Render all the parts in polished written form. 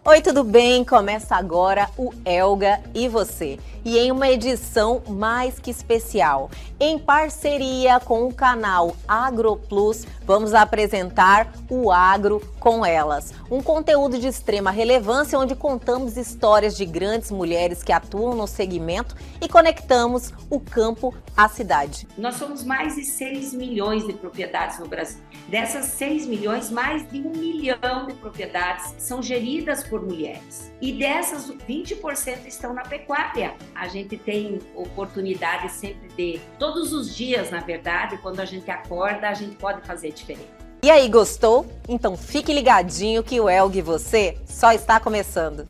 Oi, tudo bem? Começa agora o Elga e Você. E em uma edição mais que especial, em parceria com o canal AgroPlus, vamos apresentar o Agro com Elas. Um conteúdo de extrema relevância onde contamos histórias de grandes mulheres que atuam no segmento e conectamos o campo à cidade. Nós somos mais de 6 milhões de propriedades no Brasil. Dessas 6 milhões, mais de 1 milhão de propriedades são geridas por mulheres. E dessas, 20% estão na pecuária. A gente tem oportunidade sempre de, todos os dias, na verdade, quando a gente acorda, a gente pode fazer diferente. E aí, gostou? Então fique ligadinho que o Elga e Você só está começando.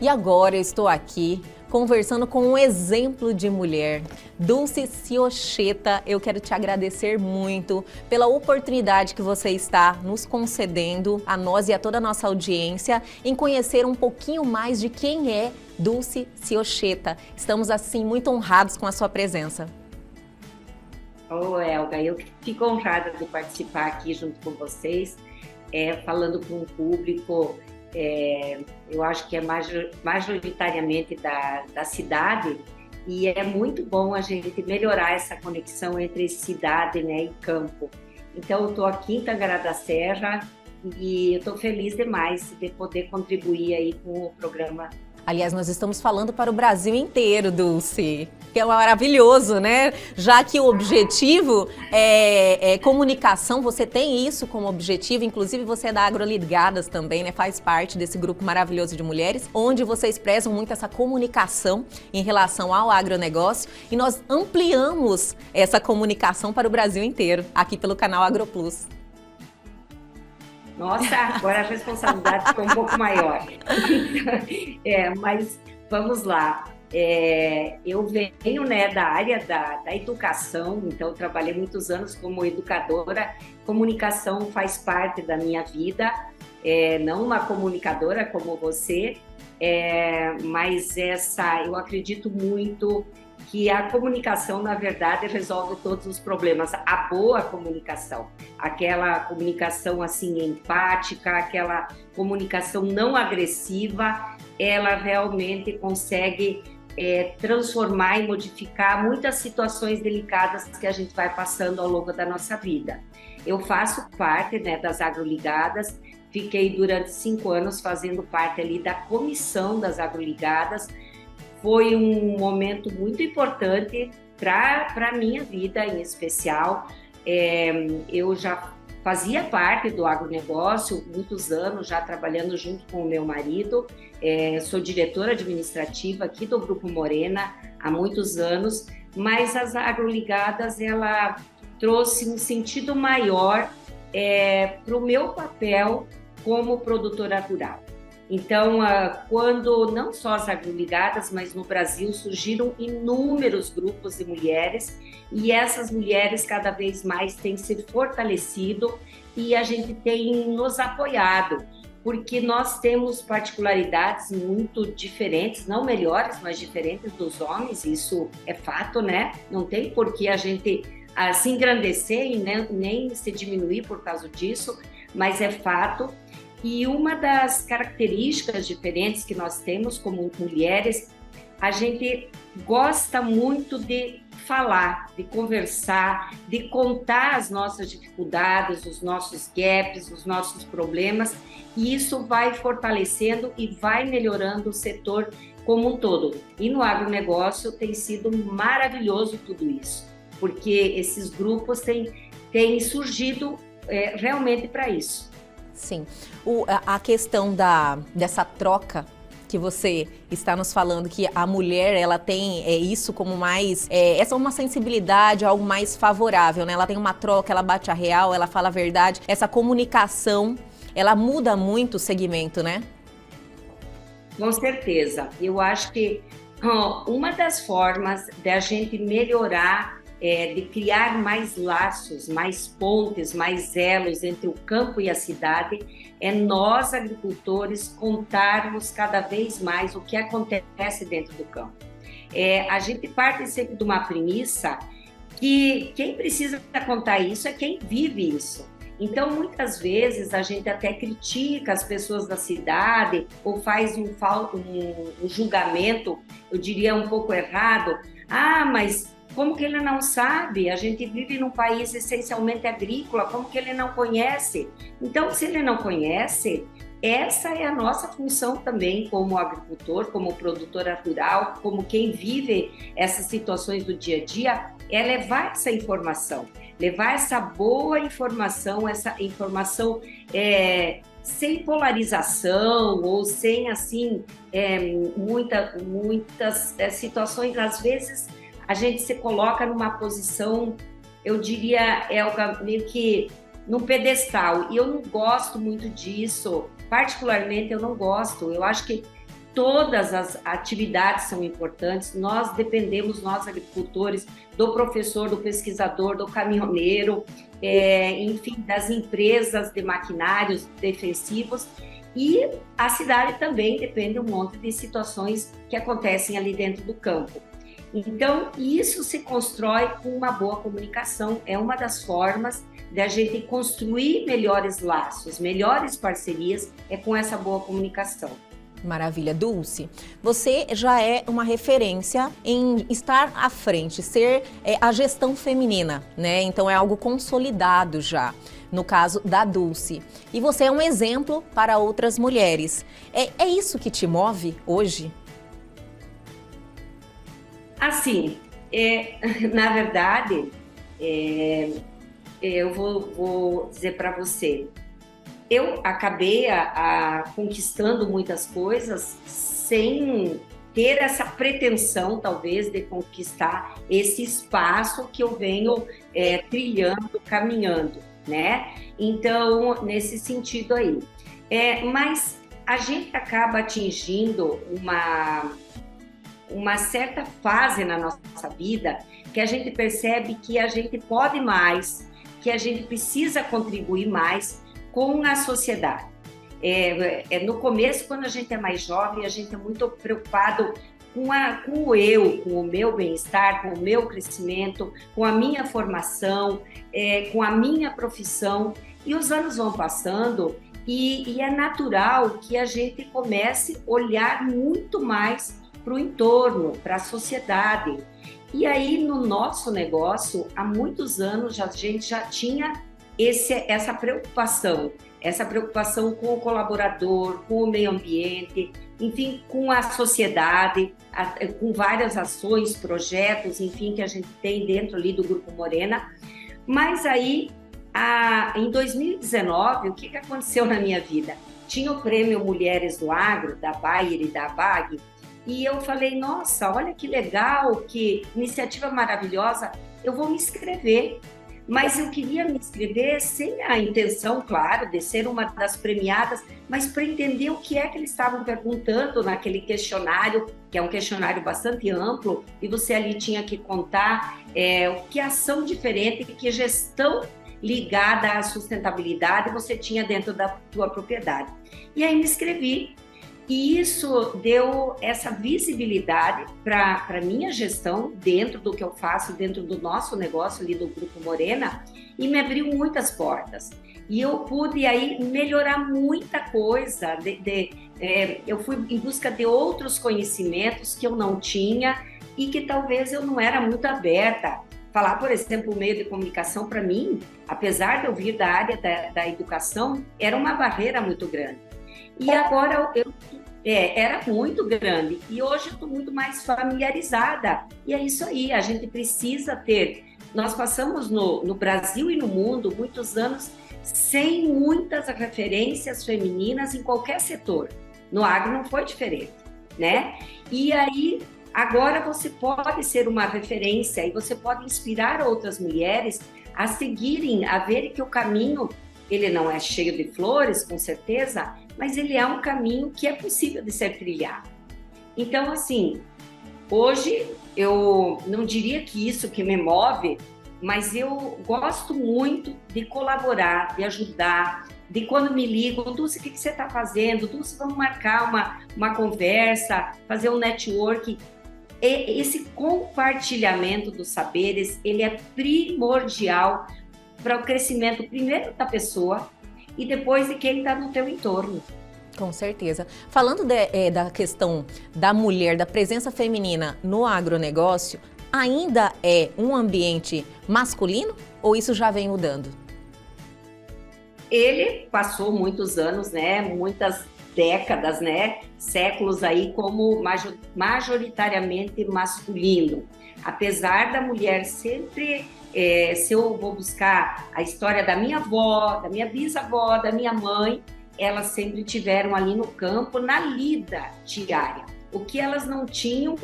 E agora eu estou aqui conversando com um exemplo de mulher, Dulce Ciocheta. Eu quero te agradecer muito pela oportunidade que você está nos concedendo, a nós e a toda a nossa audiência, em conhecer um pouquinho mais de quem é Dulce Ciocheta. Estamos, assim, muito honrados com a sua presença. Elga, eu fico honrada de participar aqui junto com vocês, falando com o público. Eu acho que é majoritariamente da cidade, e é muito bom a gente melhorar essa conexão entre cidade, né, e campo. Então, eu estou aqui em Tangará da Serra e eu estou feliz demais de poder contribuir aí com o programa. Aliás, nós estamos falando para o Brasil inteiro, Dulce, que é maravilhoso, né? Já que o objetivo é comunicação, você tem isso como objetivo, inclusive você é da Agroligadas também, né? Faz parte desse grupo maravilhoso de mulheres, onde vocês prezam muito essa comunicação em relação ao agronegócio, e nós ampliamos essa comunicação para o Brasil inteiro, aqui pelo canal AgroPlus. Nossa, agora a responsabilidade ficou um pouco maior. Mas vamos lá. Eu venho, né, da área da educação, então eu trabalhei muitos anos como educadora. Comunicação faz parte da minha vida, não uma comunicadora como você, mas eu acredito muito que a comunicação, na verdade, resolve todos os problemas. A boa comunicação, aquela comunicação assim empática, aquela comunicação não agressiva, ela realmente consegue transformar e modificar muitas situações delicadas que a gente vai passando ao longo da nossa vida. Eu faço parte, né, das Agroligadas, fiquei durante 5 anos fazendo parte ali da comissão das Agroligadas. Foi um momento muito importante para a minha vida em especial. Eu já fazia parte do agronegócio, muitos anos já trabalhando junto com o meu marido. Sou diretora administrativa aqui do Grupo Morena há muitos anos, mas as Agroligadas, ela trouxe um sentido maior para o meu papel como produtora rural. Então, quando não só as Agroligadas, mas no Brasil surgiram inúmeros grupos de mulheres, e essas mulheres cada vez mais têm se fortalecido e a gente tem nos apoiado, porque nós temos particularidades muito diferentes, não melhores, mas diferentes dos homens, isso é fato, né? Não tem por que a gente se engrandecer e nem se diminuir por causa disso, mas é fato. E uma das características diferentes que nós temos como mulheres, a gente gosta muito de falar, de conversar, de contar as nossas dificuldades, os nossos gaps, os nossos problemas, e isso vai fortalecendo e vai melhorando o setor como um todo. E no agronegócio tem sido maravilhoso tudo isso, porque esses grupos têm surgido realmente para isso. Sim, a questão dessa troca que você está nos falando, que a mulher, ela tem isso como mais, essa é uma sensibilidade, algo mais favorável, né? Ela tem uma troca, ela bate a real, ela fala a verdade, essa comunicação, ela muda muito o segmento, né? Com certeza, eu acho que uma das formas da gente melhorar de criar mais laços, mais pontes, mais elos entre o campo e a cidade, é nós, agricultores, contarmos cada vez mais o que acontece dentro do campo. A gente parte sempre de uma premissa que quem precisa contar isso é quem vive isso. Então, muitas vezes, a gente até critica as pessoas da cidade ou faz um julgamento, eu diria um pouco errado. Ah, mas como que ele não sabe? A gente vive num país essencialmente agrícola, como que ele não conhece? Então, se ele não conhece, essa é a nossa função também como agricultor, como produtora rural, como quem vive essas situações do dia a dia, é levar essa informação, levar essa boa informação, sem polarização ou sem, assim, muitas situações. Às vezes, a gente se coloca numa posição, eu diria, meio que num pedestal, e eu não gosto muito disso, particularmente eu não gosto. Eu acho que todas as atividades são importantes, nós dependemos, nós agricultores, do professor, do pesquisador, do caminhoneiro, enfim, das empresas de maquinários defensivos, e a cidade também depende um monte de situações que acontecem ali dentro do campo. Então, isso se constrói com uma boa comunicação, é uma das formas de a gente construir melhores laços, melhores parcerias, é com essa boa comunicação. Maravilha. Dulce, você já é uma referência em estar à frente, ser a gestão feminina, né? Então é algo consolidado já, no caso da Dulce. E você é um exemplo para outras mulheres. É isso que te move hoje? Assim, na verdade, eu vou dizer para você, eu acabei conquistando muitas coisas sem ter essa pretensão, talvez, de conquistar esse espaço que eu venho trilhando, caminhando, né? Então, nesse sentido aí. Mas a gente acaba atingindo uma certa fase na nossa vida que a gente percebe que a gente pode mais, que a gente precisa contribuir mais com a sociedade. No começo, quando a gente é mais jovem, a gente é muito preocupado com o meu bem-estar, com o meu crescimento, com a minha formação, com a minha profissão, e os anos vão passando e é natural que a gente comece a olhar muito mais para o entorno, para a sociedade. E aí, no nosso negócio, há muitos anos a gente já tinha essa preocupação com o colaborador, com o meio ambiente, enfim, com a sociedade, com várias ações, projetos, enfim, que a gente tem dentro ali do Grupo Morena. Mas aí, em 2019, o que aconteceu na minha vida? Tinha o prêmio Mulheres do Agro, da Bayer e da BAG, e eu falei, nossa, olha que legal, que iniciativa maravilhosa, eu vou me inscrever. Mas eu queria me inscrever sem a intenção, claro, de ser uma das premiadas, mas para entender o que é que eles estavam perguntando naquele questionário, que é um questionário bastante amplo, e você ali tinha que contar que ação diferente, que gestão ligada à sustentabilidade você tinha dentro da tua propriedade. E aí me inscrevi. E isso deu essa visibilidade para a minha gestão dentro do que eu faço, dentro do nosso negócio ali do Grupo Morena, e me abriu muitas portas. E eu pude aí melhorar muita coisa. Eu fui em busca de outros conhecimentos que eu não tinha e que talvez eu não era muito aberta. Falar, por exemplo, o meio de comunicação, para mim, apesar de eu vir da área da educação, era uma barreira muito grande. E agora era muito grande, e hoje eu estou muito mais familiarizada, e é isso aí, a gente precisa ter. Nós passamos no Brasil e no mundo muitos anos sem muitas referências femininas em qualquer setor. No agro não foi diferente, né? E aí, agora você pode ser uma referência e você pode inspirar outras mulheres a seguirem, a verem que o caminho, ele não é cheio de flores, com certeza, mas ele é um caminho que é possível de ser trilhado. Então, assim, hoje eu não diria que isso que me move, mas eu gosto muito de colaborar, de ajudar, de quando me ligam, Dulce, o que você está fazendo? Dulce, vamos marcar uma conversa, fazer um network. Esse compartilhamento dos saberes, ele é primordial para o crescimento, primeiro da pessoa e depois de quem está no teu entorno. Com certeza. Falando da questão da mulher, da presença feminina no agronegócio, ainda é um ambiente masculino ou isso já vem mudando? Ele passou muitos anos, né, muitas décadas, né, séculos aí como majoritariamente masculino. Apesar da mulher sempre, se eu vou buscar a história da minha avó, da minha bisavó, da minha mãe, elas sempre tiveram ali no campo, na lida diária. O que elas não tinham,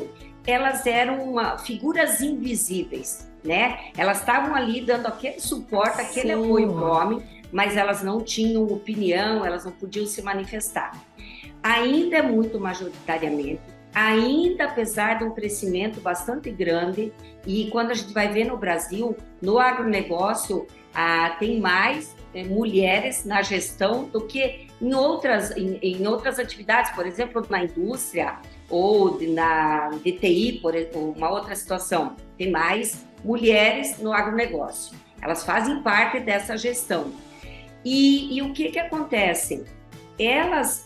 elas eram figuras invisíveis, né? Elas estavam ali dando aquele suporte, aquele apoio para o homem, mas elas não tinham opinião, elas não podiam se manifestar. Ainda é muito majoritariamente, ainda apesar de um crescimento bastante grande, e quando a gente vai ver no Brasil, no agronegócio, tem mais mulheres na gestão do que em outras atividades, por exemplo, na indústria ou na DTI, por uma outra situação, tem mais mulheres no agronegócio. Elas fazem parte dessa gestão. E o que acontece? Elas,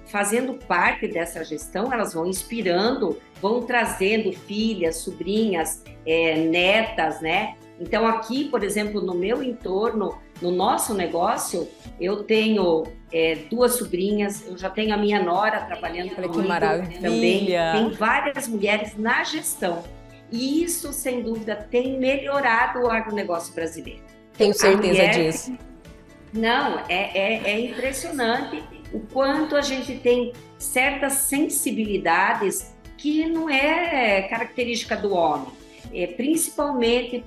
fazendo parte dessa gestão, elas vão inspirando, vão trazendo filhas, sobrinhas, netas, né? Então, aqui, por exemplo, no meu entorno, no nosso negócio, eu tenho 2 sobrinhas, eu já tenho a minha nora trabalhando comigo também. Tem várias mulheres na gestão. E isso, sem dúvida, tem melhorado o agronegócio brasileiro. Tenho certeza disso. Não, é impressionante o quanto a gente tem certas sensibilidades que não é característica do homem, principalmente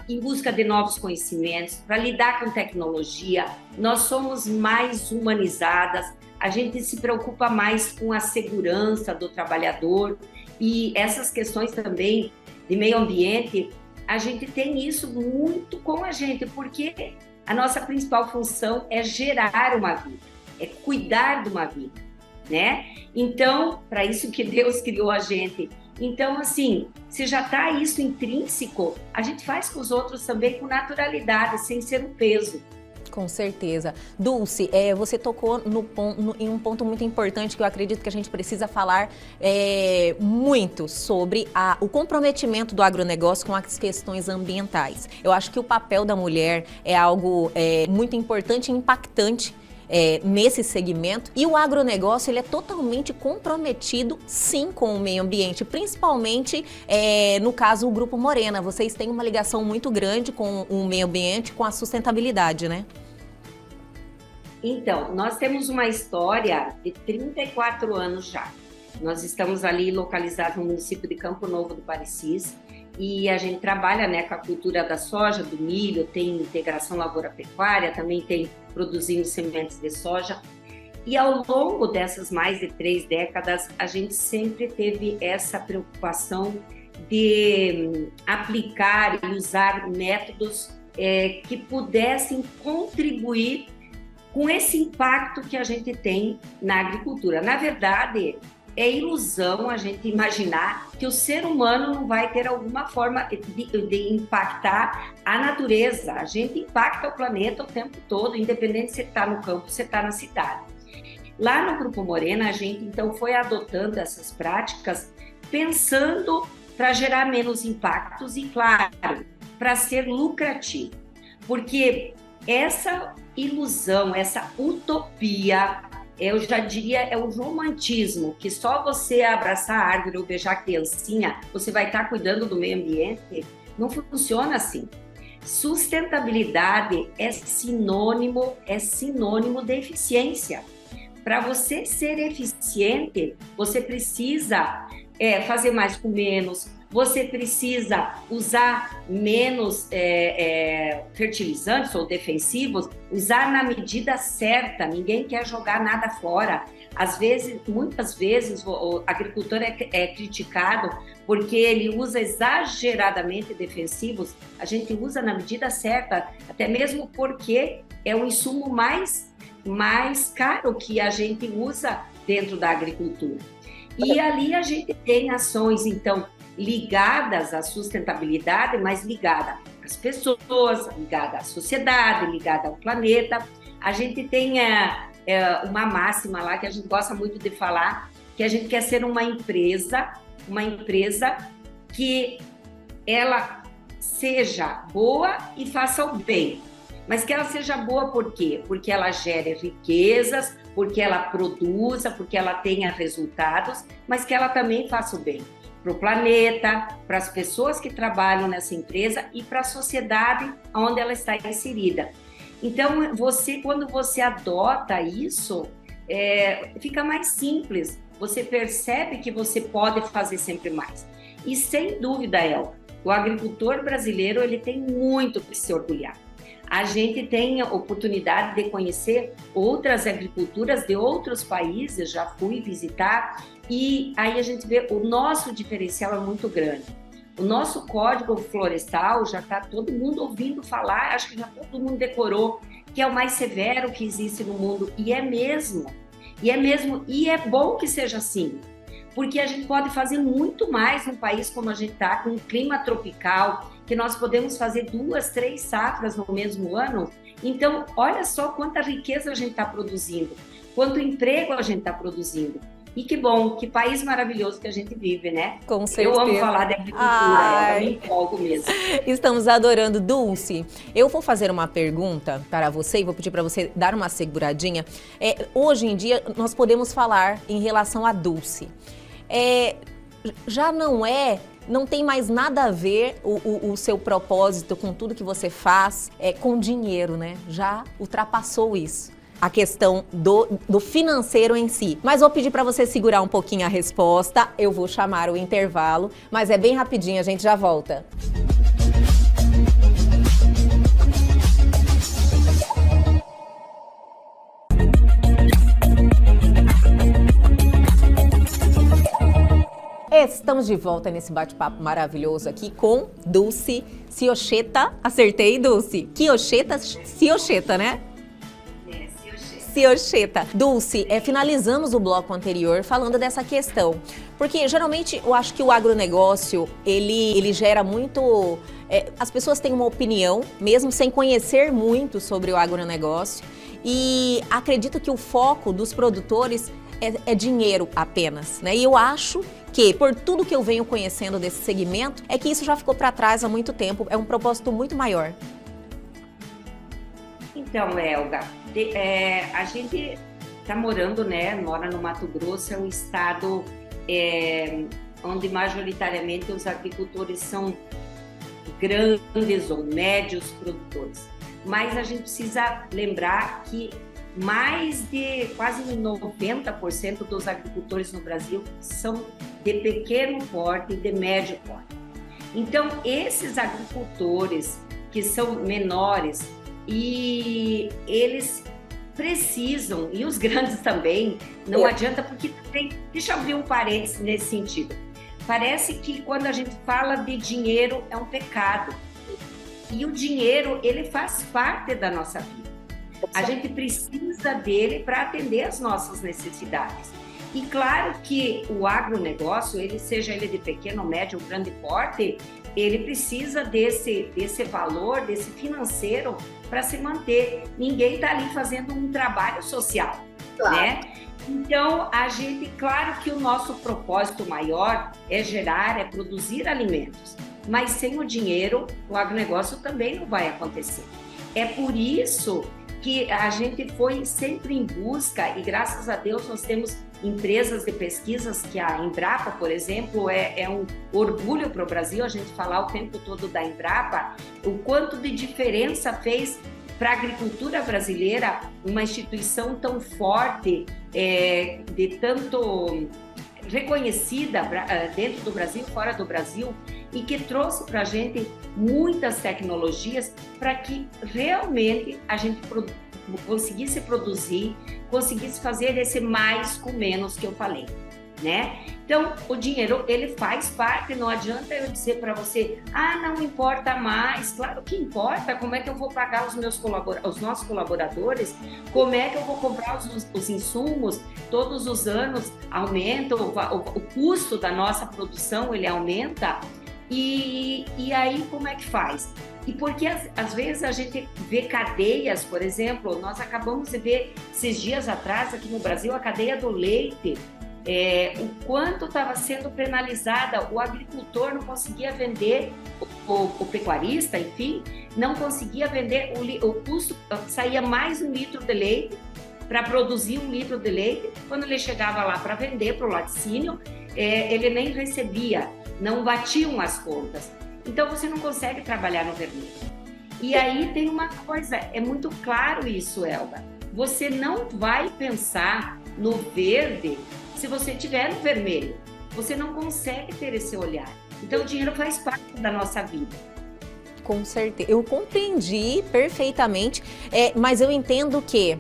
em busca de novos conhecimentos, para lidar com tecnologia. Nós somos mais humanizadas, a gente se preocupa mais com a segurança do trabalhador e essas questões também de meio ambiente, a gente tem isso muito com a gente, porque a nossa principal função é gerar uma vida, é cuidar de uma vida, né? Então, para isso que Deus criou a gente. Então, assim, se já está isso intrínseco, a gente faz com os outros também com naturalidade, sem ser um peso. Com certeza. Dulce, você tocou em um ponto muito importante que eu acredito que a gente precisa falar muito sobre o comprometimento do agronegócio com as questões ambientais. Eu acho que o papel da mulher é algo muito importante e impactante nesse segmento, e o agronegócio ele é totalmente comprometido sim com o meio ambiente, principalmente no caso o Grupo Morena. Vocês têm uma ligação muito grande com o meio ambiente, com a sustentabilidade, né? Então, nós temos uma história de 34 anos já. Nós estamos ali localizados no município de Campo Novo do Parecis e a gente trabalha, né, com a cultura da soja, do milho, tem integração lavoura-pecuária, também tem produzindo sementes de soja. E ao longo dessas mais de 3 décadas, a gente sempre teve essa preocupação de aplicar e usar métodos que pudessem contribuir com esse impacto que a gente tem na agricultura. Na verdade, é ilusão a gente imaginar que o ser humano não vai ter alguma forma de impactar a natureza. A gente impacta o planeta o tempo todo, independente se está no campo, se está na cidade. Lá no Grupo Morena, a gente então foi adotando essas práticas, pensando para gerar menos impactos e, claro, para ser lucrativo. Porque essa ilusão, essa utopia, eu já diria, é o romantismo, que só você abraçar a árvore ou beijar a criancinha, você vai estar cuidando do meio ambiente. Não funciona assim. Sustentabilidade é sinônimo de eficiência. Para você ser eficiente, você precisa fazer mais com menos, você precisa usar menos fertilizantes ou defensivos, usar na medida certa, ninguém quer jogar nada fora. Às vezes, muitas vezes, o agricultor é criticado porque ele usa exageradamente defensivos. A gente usa na medida certa, até mesmo porque é o insumo mais caro que a gente usa dentro da agricultura. E ali a gente tem ações, então, ligadas à sustentabilidade, mas ligada às pessoas, ligada à sociedade, ligada ao planeta. A gente tem uma máxima lá que a gente gosta muito de falar, que a gente quer ser uma empresa que ela seja boa e faça o bem. Mas que ela seja boa por quê? Porque ela gere riquezas, porque ela produza, porque ela tenha resultados, mas que ela também faça o bem para o planeta, para as pessoas que trabalham nessa empresa e para a sociedade onde ela está inserida. Então, quando você adota isso, fica mais simples. Você percebe que você pode fazer sempre mais. E sem dúvida, o agricultor brasileiro ele tem muito que se orgulhar. A gente tem a oportunidade de conhecer outras agriculturas de outros países, já fui visitar, e aí a gente vê o nosso diferencial é muito grande. O nosso Código Florestal já está todo mundo ouvindo falar, acho que já todo mundo decorou, que é o mais severo que existe no mundo, e é mesmo, e é bom que seja assim, porque a gente pode fazer muito mais num país como a gente está, com um clima tropical, que nós podemos fazer 2, 3 safras no mesmo ano. Então, olha só quanta riqueza a gente está produzindo, quanto emprego a gente está produzindo. E que bom, que país maravilhoso que a gente vive, né? Com certeza. Eu amo falar de agricultura, eu me empolgo mesmo. Estamos adorando. Dulce, eu vou fazer uma pergunta para você e vou pedir para você dar uma seguradinha. Hoje em dia, nós podemos falar em relação a Dulce. Já não tem mais nada a ver o seu propósito com tudo que você faz com dinheiro, né? Já ultrapassou isso. A questão do financeiro em si. Mas vou pedir para você segurar um pouquinho a resposta, eu vou chamar o intervalo, mas é bem rapidinho, a gente já volta. Estamos de volta nesse bate-papo maravilhoso aqui com Dulce Ciocheta. Acertei, Dulce? Ciocheta, né? Ciocheta. Dulce, finalizamos o bloco anterior falando dessa questão. Porque geralmente eu acho que o agronegócio, ele gera muito... as pessoas têm uma opinião, mesmo sem conhecer muito sobre o agronegócio. E acredito que o foco dos produtores é dinheiro apenas, né? E eu acho que, por tudo que eu venho conhecendo desse segmento, é que isso já ficou para trás há muito tempo, é um propósito muito maior. Então, Elga, a gente está morando, né? Mora no Mato Grosso, é um estado onde majoritariamente os agricultores são grandes ou médios produtores. Mas a gente precisa lembrar que mais de quase 90% dos agricultores no Brasil são de pequeno porte e de médio porte. Então, esses agricultores que são menores, e eles precisam, e os grandes também, não adianta, porque deixa eu abrir um parênteses nesse sentido. Parece que quando a gente fala de dinheiro é um pecado. E o dinheiro, ele faz parte da nossa vida. A gente precisa dele para atender as nossas necessidades. E claro que o agronegócio, seja ele de pequeno, médio ou grande porte, ele precisa desse valor, desse financeiro para se manter. Ninguém está ali fazendo um trabalho social, claro, né? Então, claro que o nosso propósito maior é produzir alimentos. Mas sem o dinheiro, o agronegócio também não vai acontecer. É por isso que a gente foi sempre em busca, e graças a Deus nós temos empresas de pesquisas, que a Embrapa, por exemplo, é um orgulho para o Brasil, a gente falar o tempo todo da Embrapa, o quanto de diferença fez para a agricultura brasileira uma instituição tão forte, de tanto reconhecida dentro do Brasil, fora do Brasil, e que trouxe para a gente muitas tecnologias para que realmente a gente conseguisse produzir, conseguisse fazer esse mais com menos que eu falei, né? Então, o dinheiro, ele faz parte, não adianta eu dizer para você, não importa mais. Claro que importa, como é que eu vou pagar os nossos colaboradores, como é que eu vou comprar os insumos, todos os anos aumenta, o custo da nossa produção, ele aumenta, e aí como é que faz? E porque às vezes a gente vê cadeias, por exemplo, nós acabamos de ver esses dias atrás aqui no Brasil, a cadeia do leite, o quanto estava sendo penalizada, o agricultor não conseguia vender, o pecuarista, enfim, não conseguia vender, o custo saía mais 1 litro de leite para produzir 1 litro de leite, quando ele chegava lá para vender para o laticínio, ele nem recebia, não batiam as contas. Então você não consegue trabalhar no vermelho. E aí tem uma coisa, é muito claro isso, Elba, você não vai pensar no verde se você estiver no vermelho. Você não consegue ter esse olhar. Então, o dinheiro faz parte da nossa vida. Com certeza. Eu compreendi perfeitamente, mas eu entendo que,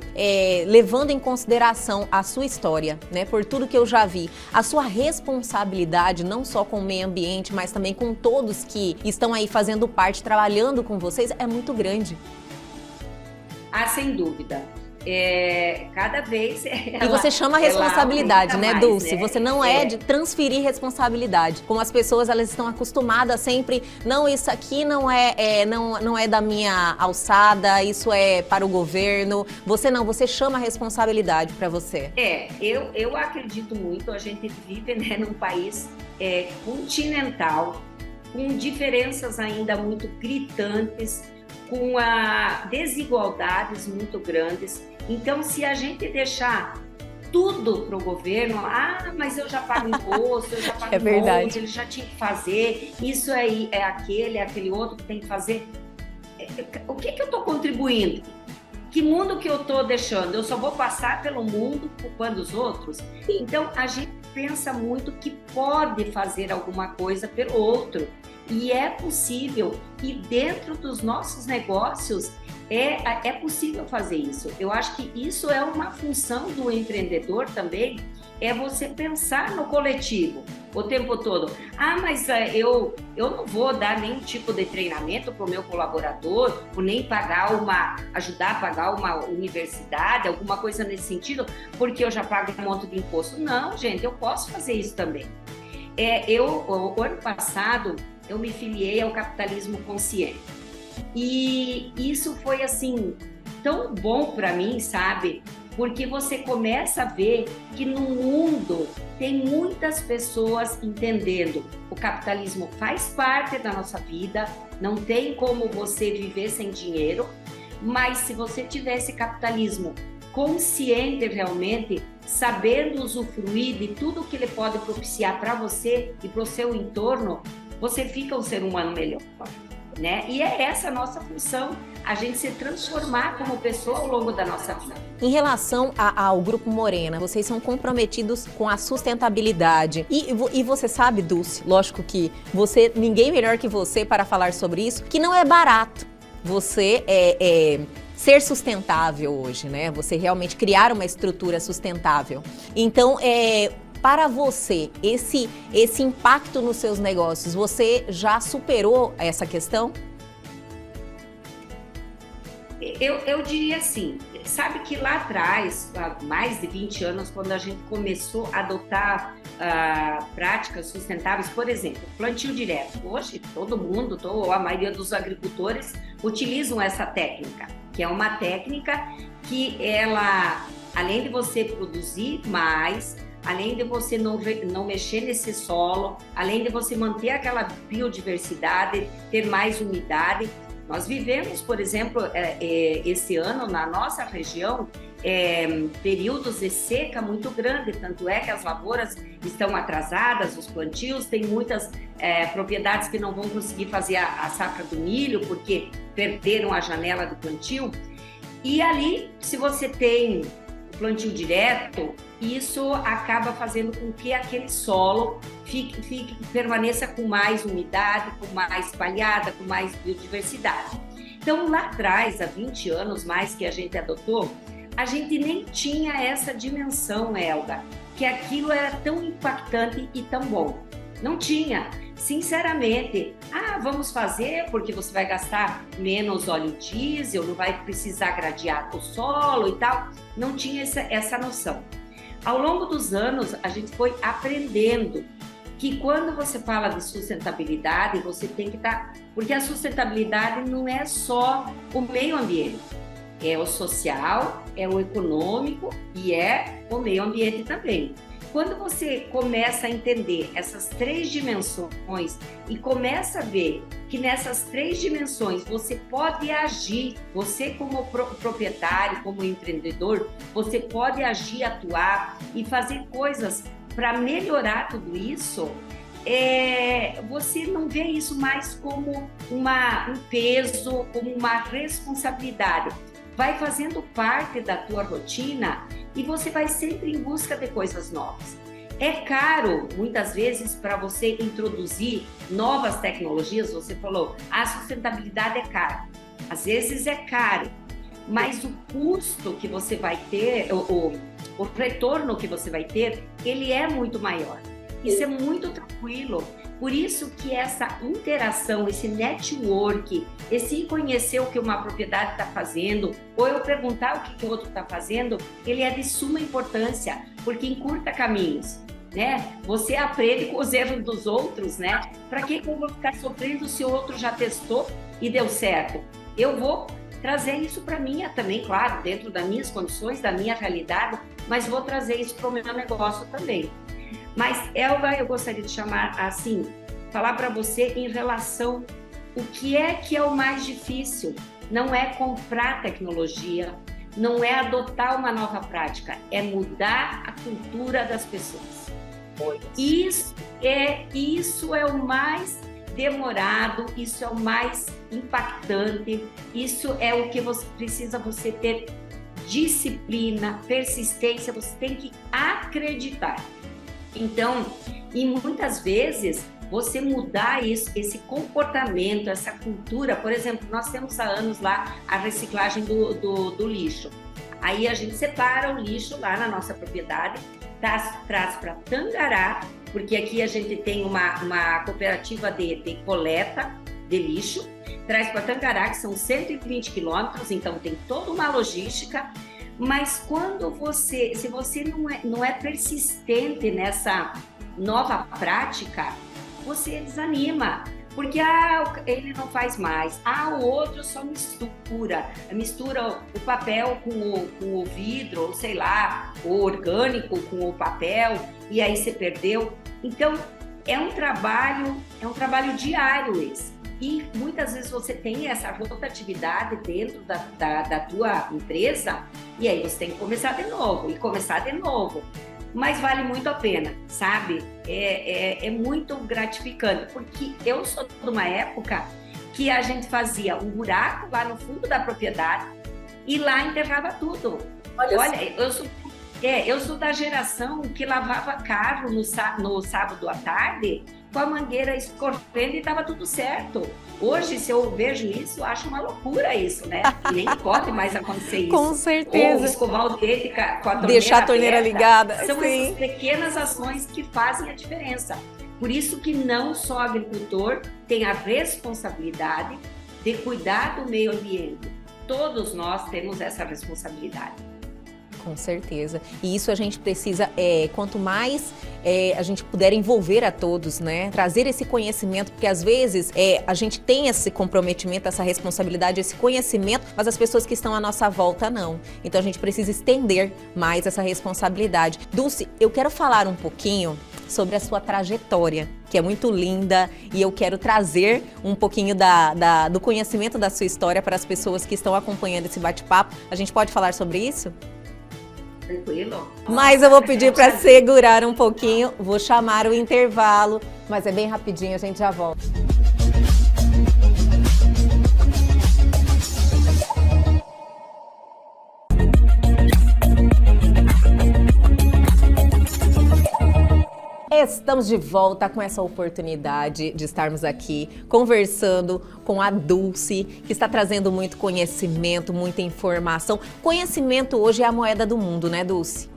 levando em consideração a sua história, né, por tudo que eu já vi, a sua responsabilidade, não só com o meio ambiente, mas também com todos que estão aí fazendo parte, trabalhando com vocês, é muito grande. Sem dúvida. Cada vez... E você chama a responsabilidade, né, Dulce? Né? Você não é de transferir responsabilidade. Como as pessoas, elas estão acostumadas sempre, não, isso aqui não é da minha alçada, isso é para o governo. Você não, você chama a responsabilidade para você. Eu acredito muito, a gente vive, né, num país continental, com diferenças ainda muito gritantes, com desigualdades muito grandes. Então, se a gente deixar tudo para o governo, mas eu já pago imposto, eu já pago imposto, ele já tinha que fazer, isso aí é aquele outro que tem que fazer. O que eu estou contribuindo? Que mundo que eu estou deixando? Eu só vou passar pelo mundo culpando os outros? Então, a gente pensa muito que pode fazer alguma coisa pelo outro. E é possível, e dentro dos nossos negócios é possível fazer isso. Eu acho que isso é uma função do empreendedor também, é você pensar no coletivo o tempo todo. Mas eu não vou dar nenhum tipo de treinamento para o meu colaborador, ou nem ajudar a pagar uma universidade, alguma coisa nesse sentido, porque eu já pago um monte de imposto. Não, gente, eu posso fazer isso também. O ano passado, eu me filiei ao Capitalismo Consciente. E isso foi, assim, tão bom para mim, sabe? Porque você começa a ver que no mundo tem muitas pessoas entendendo. O capitalismo faz parte da nossa vida, não tem como você viver sem dinheiro, mas se você tivesse capitalismo consciente realmente, sabendo usufruir de tudo que ele pode propiciar para você e para o seu entorno, você fica um ser humano melhor, né? E é essa a nossa função, a gente se transformar como pessoa ao longo da nossa vida. Em relação ao Grupo Morena, vocês são comprometidos com a sustentabilidade. E você sabe, Dulce, lógico que ninguém melhor que você para falar sobre isso, que não é barato você ser sustentável hoje, né? Você realmente criar uma estrutura sustentável. Então, para você, esse impacto nos seus negócios, você já superou essa questão? Eu diria assim, sabe que lá atrás, há mais de 20 anos, quando a gente começou a adotar práticas sustentáveis, por exemplo, plantio direto. Hoje, todo mundo, a maioria dos agricultores utilizam essa técnica, que é uma técnica que ela, além de você produzir mais, além de você não mexer nesse solo, além de você manter aquela biodiversidade, ter mais umidade. Nós vivemos, por exemplo, esse ano na nossa região, períodos de seca muito grande, tanto é que as lavouras estão atrasadas, os plantios, tem muitas propriedades que não vão conseguir fazer a safra do milho porque perderam a janela do plantio. E ali, se você tem plantio direto, isso acaba fazendo com que aquele solo permaneça com mais umidade, com mais palhada, com mais biodiversidade. Então, lá atrás, há 20 anos mais que a gente adotou, a gente nem tinha essa dimensão, Elga, que aquilo era tão impactante e tão bom. Não tinha. Sinceramente, vamos fazer porque você vai gastar menos óleo diesel, não vai precisar gradear o solo e tal. Não tinha essa noção. Ao longo dos anos, a gente foi aprendendo que quando você fala de sustentabilidade, você tem que estar... Porque a sustentabilidade não é só o meio ambiente, é o social, é o econômico e é o meio ambiente também. Quando você começa a entender essas 3 dimensões e começa a ver que nessas 3 dimensões você pode agir, você como proprietário, como empreendedor, você pode agir, atuar e fazer coisas para melhorar tudo isso, você não vê isso mais como um peso, como uma responsabilidade. Vai fazendo parte da tua rotina e você vai sempre em busca de coisas novas. É caro, muitas vezes, para você introduzir novas tecnologias. Você falou, a sustentabilidade é cara. Às vezes é caro, mas o custo que você vai ter, o retorno que você vai ter, ele é muito maior. Isso é muito tranquilo. Por isso que essa interação, esse network, esse conhecer o que uma propriedade está fazendo, ou eu perguntar o que o outro está fazendo, ele é de suma importância, porque encurta caminhos, né? Você aprende com os erros dos outros, né? Para que eu vou ficar sofrendo se o outro já testou e deu certo? Eu vou trazer isso para mim também, claro, dentro das minhas condições, da minha realidade, mas vou trazer isso para o meu negócio também. Mas, Elga, eu gostaria de chamar assim, falar para você em relação o que é o mais difícil. Não é comprar tecnologia, não é adotar uma nova prática, é mudar a cultura das pessoas. Isso é o mais demorado, isso é o mais impactante, isso é o que você precisa ter disciplina, persistência, você tem que acreditar. Então, e muitas vezes, você mudar esse comportamento, essa cultura, por exemplo, nós temos há anos lá a reciclagem do lixo. Aí a gente separa o lixo lá na nossa propriedade, traz para Tangará, porque aqui a gente tem uma cooperativa de coleta de lixo, traz para Tangará, que são 120 quilômetros, então tem toda uma logística. Mas se você não é persistente nessa nova prática, você desanima, porque ele não faz mais, o outro só mistura o papel com o vidro, ou sei lá, o orgânico com o papel, e aí você perdeu. Então, é um trabalho diário esse. E muitas vezes você tem essa rotatividade dentro da tua empresa, e aí você tem que começar de novo, mas vale muito a pena, sabe? É muito gratificante, porque eu sou de uma época que a gente fazia um buraco lá no fundo da propriedade e lá enterrava tudo. Olha, eu sou da geração que lavava carro no sábado à tarde com a mangueira escorrendo e estava tudo certo. Hoje, se eu vejo isso, eu acho uma loucura isso, né? E nem pode mais acontecer isso. Com certeza. Ou escovar o dente com a torneira deixar a torneira aberta. ligada. São Sim. essas pequenas ações que fazem a diferença. Por isso que não só o agricultor tem a responsabilidade de cuidar do meio ambiente. Todos nós temos essa responsabilidade. Com certeza. E isso a gente precisa, quanto mais a gente puder envolver a todos, né? Trazer esse conhecimento, porque às vezes a gente tem esse comprometimento, essa responsabilidade, esse conhecimento, mas as pessoas que estão à nossa volta não. Então a gente precisa estender mais essa responsabilidade. Dulce, eu quero falar um pouquinho sobre a sua trajetória, que é muito linda, e eu quero trazer um pouquinho do conhecimento da sua história para as pessoas que estão acompanhando esse bate-papo. A gente pode falar sobre isso? Tranquilo. Mas eu vou pedir para segurar um pouquinho, vou chamar o intervalo, mas é bem rapidinho, a gente já volta. Estamos de volta com essa oportunidade de estarmos aqui conversando com a Dulce, que está trazendo muito conhecimento, muita informação. Conhecimento hoje é a moeda do mundo, né, Dulce?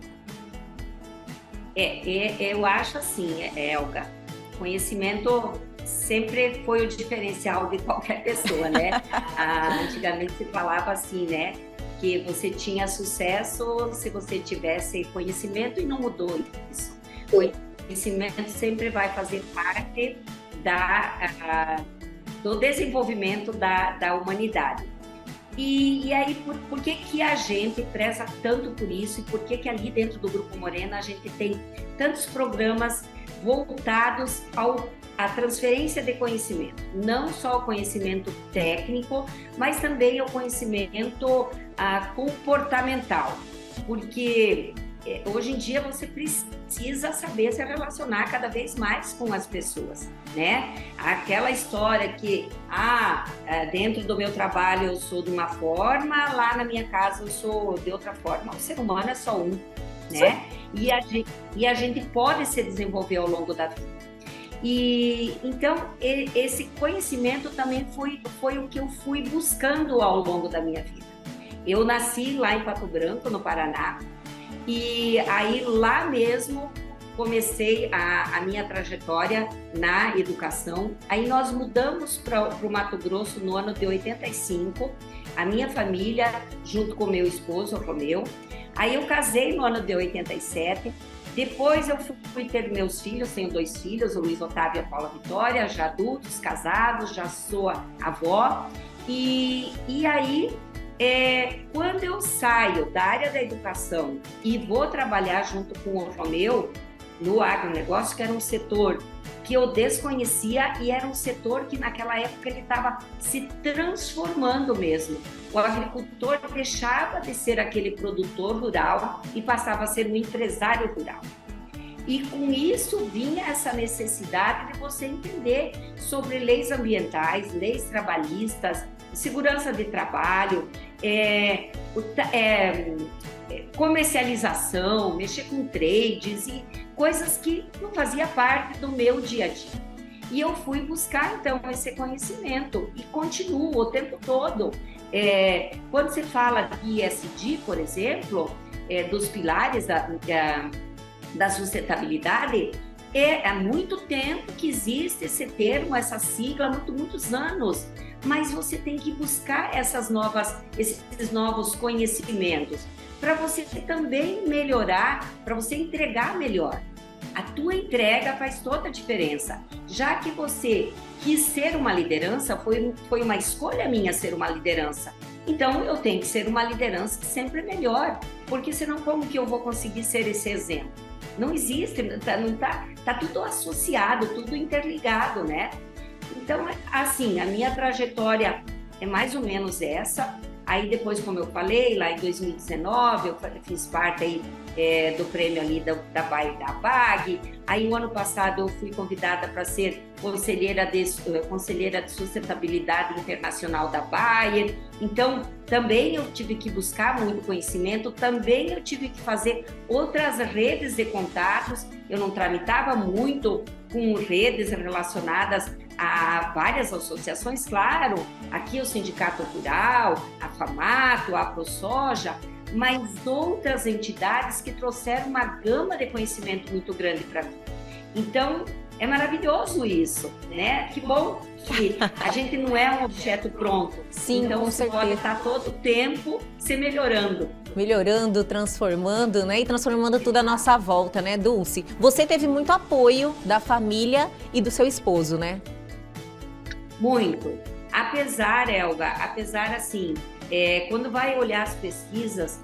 Eu acho assim, Elga, conhecimento sempre foi o diferencial de qualquer pessoa, né? Antigamente se falava assim, né? Que você tinha sucesso se você tivesse conhecimento, e não mudou isso. O conhecimento sempre vai fazer parte do desenvolvimento da humanidade. E aí, por que a gente preza tanto por isso, e por que ali dentro do Grupo Morena a gente tem tantos programas voltados à transferência de conhecimento? Não só o conhecimento técnico, mas também o conhecimento comportamental, porque hoje em dia você precisa saber se relacionar cada vez mais com as pessoas, né? Aquela história que, dentro do meu trabalho eu sou de uma forma, lá na minha casa eu sou de outra forma. O ser humano é só um, né? E a gente pode se desenvolver ao longo da vida. E então esse conhecimento também foi o que eu fui buscando ao longo da minha vida. Eu nasci lá em Pato Branco, no Paraná, e aí lá mesmo comecei a minha trajetória na educação. Aí nós mudamos para o Mato Grosso no ano de 85, a minha família, junto com meu esposo, o Romeu. Aí eu casei no ano de 87, depois eu fui ter meus filhos, tenho 2 filhos, o Luiz Otávio e a Paula Vitória, já adultos, casados, já sou avó. E aí, quando eu saio da área da educação e vou trabalhar junto com o Romeu no agronegócio, que era um setor que eu desconhecia e era um setor que naquela época ele estava se transformando mesmo. O agricultor deixava de ser aquele produtor rural e passava a ser um empresário rural. E com isso vinha essa necessidade de você entender sobre leis ambientais, leis trabalhistas, segurança de trabalho, comercialização, mexer com trades e coisas que não fazia parte do meu dia a dia. E eu fui buscar, então, esse conhecimento e continuo o tempo todo. Quando se fala de ESG, por exemplo, dos pilares da sustentabilidade, há muito tempo que existe esse termo, essa sigla, há muitos anos. Mas você tem que buscar esses novos conhecimentos para você também melhorar, para você entregar melhor. A tua entrega faz toda a diferença. Já que você quis ser uma liderança, foi uma escolha minha ser uma liderança. Então eu tenho que ser uma liderança sempre melhor, porque senão como que eu vou conseguir ser esse exemplo? Não existe, tá tudo associado, tudo interligado, né? Então, assim, a minha trajetória é mais ou menos essa. Aí depois, como eu falei, lá em 2019, eu fiz parte aí, do prêmio ali da Bayer da BAG. Aí o ano passado eu fui convidada para ser conselheira de sustentabilidade internacional da Bayer. Então, também eu tive que buscar muito conhecimento, também eu tive que fazer outras redes de contatos. Eu não tramitava muito com redes relacionadas a várias associações, claro, aqui o Sindicato Rural, a FAMATO, a ProSoja, mas outras entidades que trouxeram uma gama de conhecimento muito grande para mim. Então, é maravilhoso isso, né? Que bom que a gente não é um objeto pronto. Sim, então, com certeza. Pode estar todo o tempo se melhorando. Melhorando, transformando, né? E transformando tudo à nossa volta, né, Dulce? Você teve muito apoio da família e do seu esposo, né? Muito. Apesar, Elga, assim, quando vai olhar as pesquisas,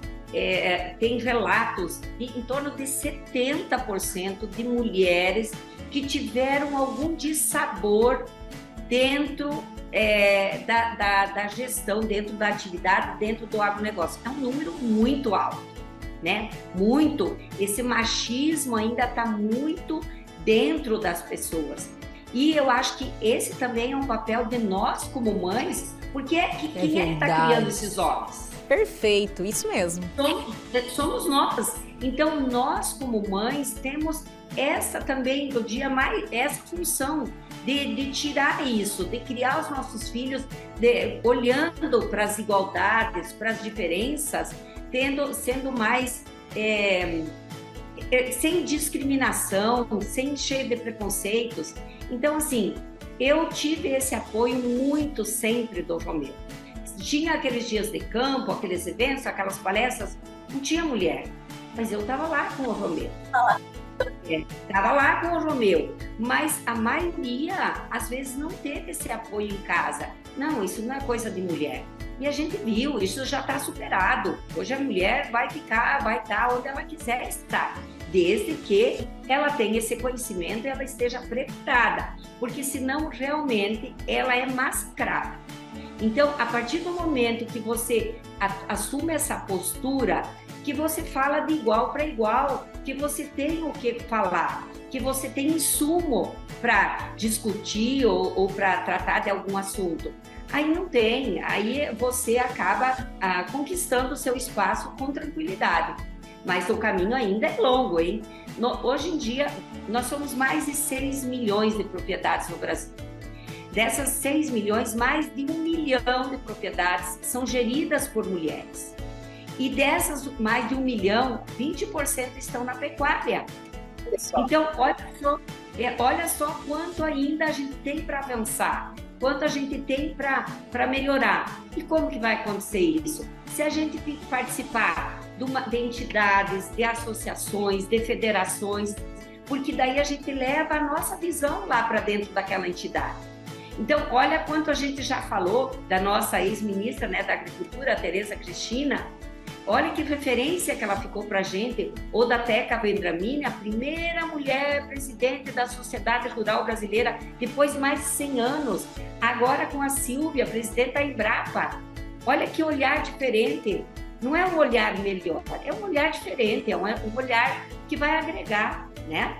tem relatos de em torno de 70% de mulheres que tiveram algum dissabor dentro da gestão, dentro da atividade, dentro do agronegócio. É um número muito alto, né? Muito. Esse machismo ainda está muito dentro das pessoas. E eu acho que esse também é um papel de nós como mães, porque quem é que está criando esses homens? Perfeito, isso mesmo. Somos nós. Então, nós como mães temos essa também, do dia mais, essa função de tirar isso, de criar os nossos filhos olhando para as igualdades, para as diferenças, sendo mais sem discriminação, sem cheio de preconceitos. Então, assim, eu tive esse apoio muito sempre do Romeu. Tinha aqueles dias de campo, aqueles eventos, aquelas palestras, não tinha mulher, mas eu estava lá com o Romeu. Estava lá com o Romeu, mas a maioria, às vezes, não teve esse apoio em casa. Não, isso não é coisa de mulher. E a gente viu, isso já está superado. Hoje a mulher vai estar onde ela quiser estar, desde que ela tenha esse conhecimento e ela esteja preparada, porque senão realmente ela é massacrada. Então, a partir do momento que você assume essa postura, que você fala de igual para igual, que você tem o que falar, que você tem insumo para discutir ou para tratar de algum assunto. Aí não tem, aí você acaba conquistando o seu espaço com tranquilidade. Mas o caminho ainda é longo, hein? Hoje em dia, nós somos mais de 6 milhões de propriedades no Brasil. Dessas 6 milhões, mais de 1 milhão de propriedades são geridas por mulheres. E dessas mais de 1 milhão, 20% estão na pecuária. Então, olha só quanto ainda a gente tem para avançar, quanto a gente tem para melhorar. E como que vai acontecer isso? Se a gente participar de entidades, de associações, de federações, porque daí a gente leva a nossa visão lá para dentro daquela entidade. Então, olha quanto a gente já falou da nossa ex-ministra, né, da Agricultura, a Tereza Cristina. Olha que referência que ela ficou para a gente, ou da Teca Vendramini, a primeira mulher presidente da Sociedade Rural Brasileira, depois de mais de 100 anos, agora com a Silvia, presidente da Embrapa. Olha que olhar diferente, não é um olhar melhor, é um olhar diferente, é um olhar que vai agregar, né?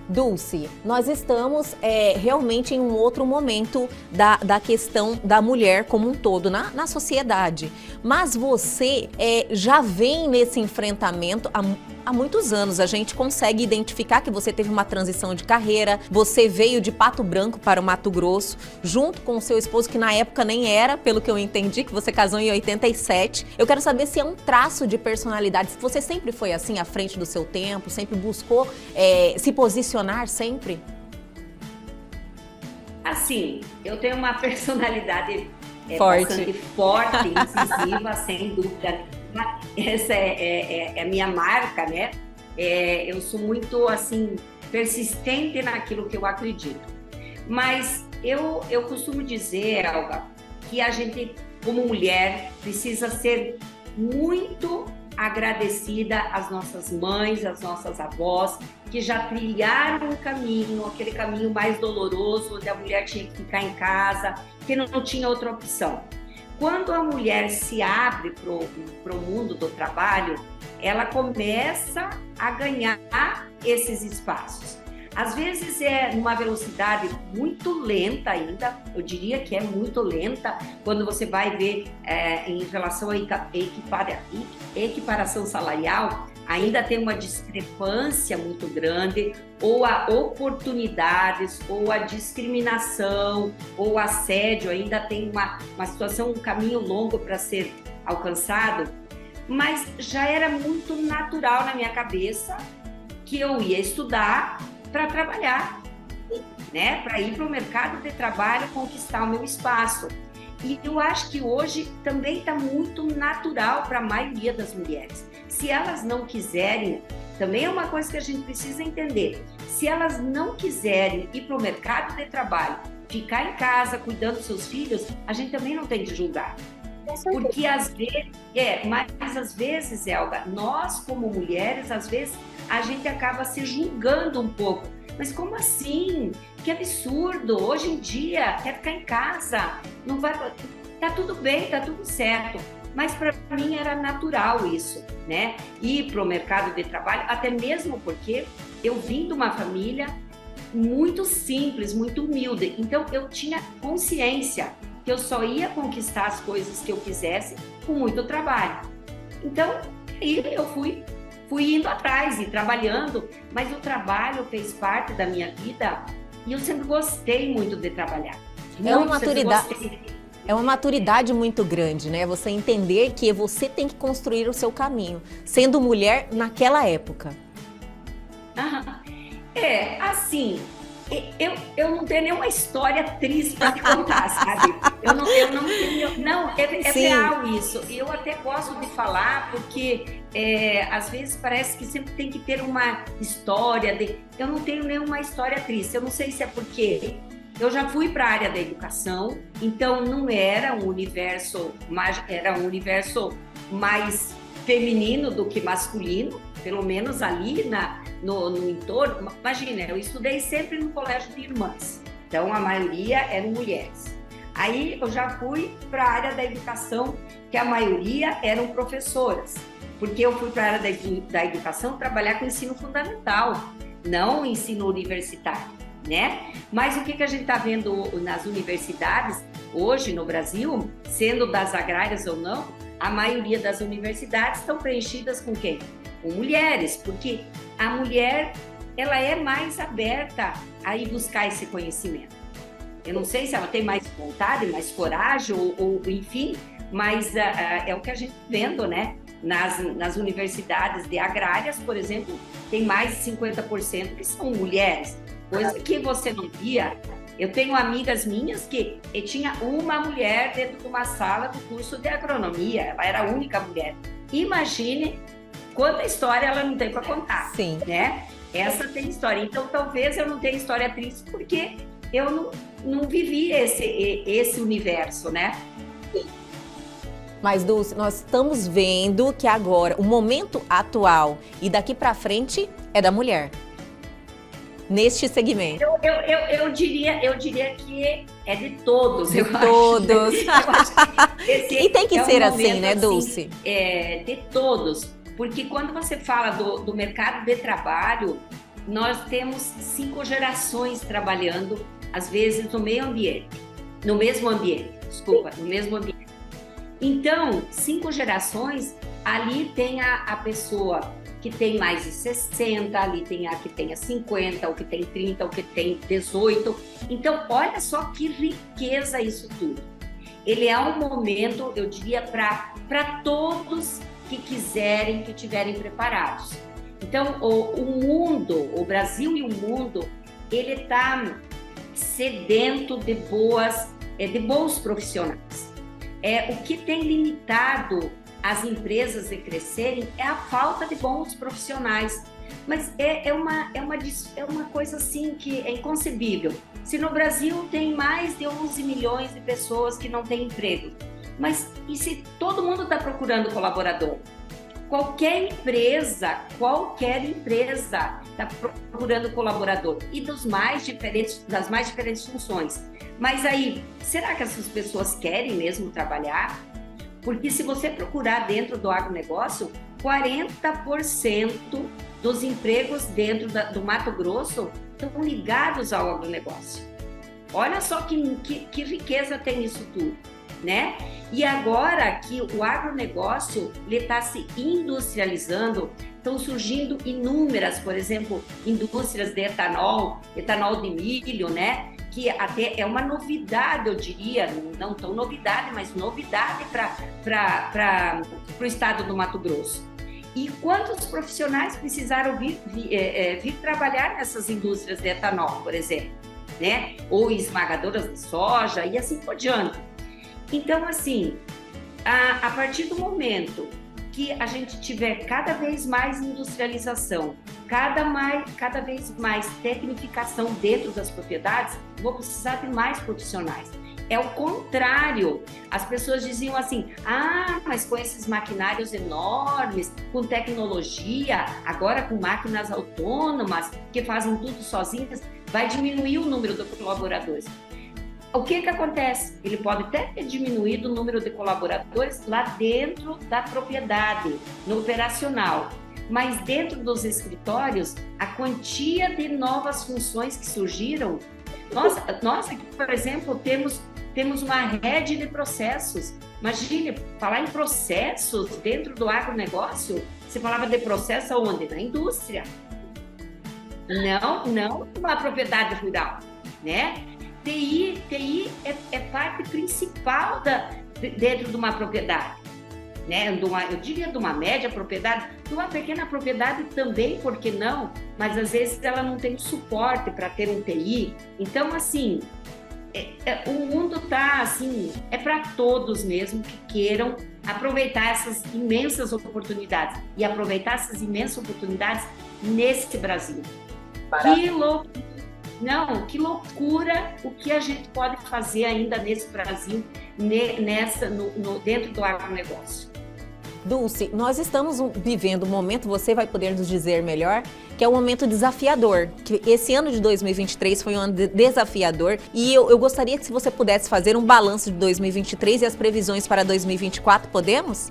Dulce, nós estamos realmente em um outro momento da questão da mulher como um todo na sociedade. Mas você já vem nesse enfrentamento há muitos anos. A gente consegue identificar que você teve uma transição de carreira, você veio de Pato Branco para o Mato Grosso, junto com o seu esposo, que na época nem era, pelo que eu entendi, que você casou em 87. Eu quero saber se é um traço de personalidade, se você sempre foi assim, à frente do seu tempo, sempre buscou se posicionar sempre? Assim, eu tenho uma personalidade forte, bastante forte, incisiva, sem dúvida. Essa é a minha marca, né? Eu sou muito, assim, persistente naquilo que eu acredito. Mas eu costumo dizer, Elga, que a gente, como mulher, precisa ser muito agradecida às nossas mães, às nossas avós, que já trilharam um caminho, aquele caminho mais doloroso, onde a mulher tinha que ficar em casa, que não tinha outra opção. Quando a mulher se abre para o mundo do trabalho, ela começa a ganhar esses espaços. Às vezes é numa velocidade muito lenta ainda, eu diria que é muito lenta, quando você vai ver em relação à equiparação salarial, ainda tem uma discrepância muito grande, ou a oportunidades, ou a discriminação, ou assédio, ainda tem uma situação, um caminho longo para ser alcançado, mas já era muito natural na minha cabeça que eu ia estudar para trabalhar, né? Para ir para o mercado de trabalho, conquistar o meu espaço. E eu acho que hoje também está muito natural para a maioria das mulheres. Se elas não quiserem, também é uma coisa que a gente precisa entender. Se elas não quiserem ir para o mercado de trabalho, ficar em casa cuidando dos seus filhos, a gente também não tem que julgar. Porque às vezes, mas às vezes, Elga, nós como mulheres, às vezes a gente acaba se julgando um pouco. Mas como assim? Que absurdo! Hoje em dia quer ficar em casa, não vai. Tá tudo bem, tá tudo certo. Mas para mim era natural isso, né? Ir para o mercado de trabalho, até mesmo porque eu vim de uma família muito simples, muito humilde. Então eu tinha consciência que eu só ia conquistar as coisas que eu quisesse com muito trabalho. Então aí eu fui fui indo atrás e trabalhando, mas o trabalho fez parte da minha vida e eu sempre gostei muito de trabalhar. É uma maturidade. É uma maturidade muito grande, né? Você entender que você tem que construir o seu caminho, sendo mulher naquela época. Assim, eu não tenho nenhuma história triste para te contar, sabe? Eu não tenho. Não, é real isso. Eu até gosto de falar, porque às vezes parece que sempre tem que ter uma história. Eu não tenho nenhuma história triste. Eu não sei se é porque eu já fui para a área da educação, então não era um universo, era um universo mais feminino do que masculino, pelo menos ali no entorno. Imagina, eu estudei sempre no colégio de irmãs, então a maioria eram mulheres. Aí eu já fui para a área da educação, que a maioria eram professoras, porque eu fui para a área da educação trabalhar com ensino fundamental, não ensino universitário, né? Mas o que a gente está vendo nas universidades hoje no Brasil, sendo das agrárias ou não, a maioria das universidades estão preenchidas com quem? Com mulheres, porque a mulher, ela é mais aberta a ir buscar esse conhecimento. Eu não sei se ela tem mais vontade, mais coragem, ou enfim, mas é o que a gente está vendo, né? Nas universidades de agrárias, por exemplo, tem mais de 50% que são mulheres, coisa que você não via. Eu tenho amigas minhas que tinha uma mulher dentro de uma sala do curso de agronomia, ela era a única mulher. Imagine quanta história ela não tem para contar. Sim. Né? Essa tem história. Então, talvez eu não tenha história triste porque eu não vivi esse universo, né? Mas, Dulce, nós estamos vendo que agora, o momento atual e daqui para frente é da mulher. Neste segmento. Eu diria que é de todos. De todos. E tem que ser assim, né, Dulce? De todos. Porque quando você fala do mercado de trabalho, nós temos 5 gerações trabalhando, às vezes, no mesmo ambiente. No mesmo ambiente. Então, 5 gerações, ali tem a pessoa que tem mais de 60, ali tem a que tem 50, o que tem 30, o que tem 18. Então, olha só que riqueza isso tudo. Ele é um momento, eu diria, para todos que quiserem, que estiverem preparados. Então, o Brasil e o mundo, ele está sedento de bons profissionais. O que tem limitado as empresas de crescerem é a falta de bons profissionais. Mas é uma coisa assim que é inconcebível. Se no Brasil tem mais de 11 milhões de pessoas que não têm emprego, mas e se todo mundo está procurando colaborador? Qualquer empresa está procurando colaborador e das mais diferentes funções. Mas aí, será que essas pessoas querem mesmo trabalhar? Porque se você procurar dentro do agronegócio, 40% dos empregos dentro do Mato Grosso estão ligados ao agronegócio. Olha só que riqueza tem isso tudo, né? E agora que o agronegócio está se industrializando, estão surgindo inúmeras, por exemplo, indústrias de etanol de milho, né? Que até é uma novidade, eu diria, não tão novidade, mas novidade para o estado do Mato Grosso. E quantos profissionais precisaram vir trabalhar nessas indústrias de etanol, por exemplo, né? Ou esmagadoras de soja e assim por diante. Então, assim, a partir do momento que a gente tiver cada vez mais industrialização, cada vez mais tecnificação dentro das propriedades, vou precisar de mais profissionais. É o contrário. As pessoas diziam assim, mas com esses maquinários enormes, com tecnologia, agora com máquinas autônomas, que fazem tudo sozinhas, vai diminuir o número de colaboradores. O que acontece? Ele pode até ter diminuído o número de colaboradores lá dentro da propriedade, no operacional, mas dentro dos escritórios, a quantia de novas funções que surgiram, nós aqui, por exemplo, temos uma rede de processos, Imagine, falar em processos dentro do agronegócio, você falava de processo aonde? Na indústria. Não uma propriedade rural, né? TI é parte principal dentro de uma propriedade, né? Eu diria de uma média propriedade, de uma pequena propriedade também, por que não? Mas às vezes ela não tem suporte para ter um TI. Então, assim, o mundo tá assim, é para todos mesmo que queiram aproveitar essas imensas oportunidades e aproveitar essas imensas oportunidades nesse Brasil. Que loucura o que a gente pode fazer ainda nesse Brasil, dentro do agronegócio. Dulce, nós estamos vivendo um momento, você vai poder nos dizer melhor, que é um momento desafiador. Que esse ano de 2023 foi um ano desafiador e eu gostaria que se você pudesse fazer um balanço de 2023 e as previsões para 2024, podemos?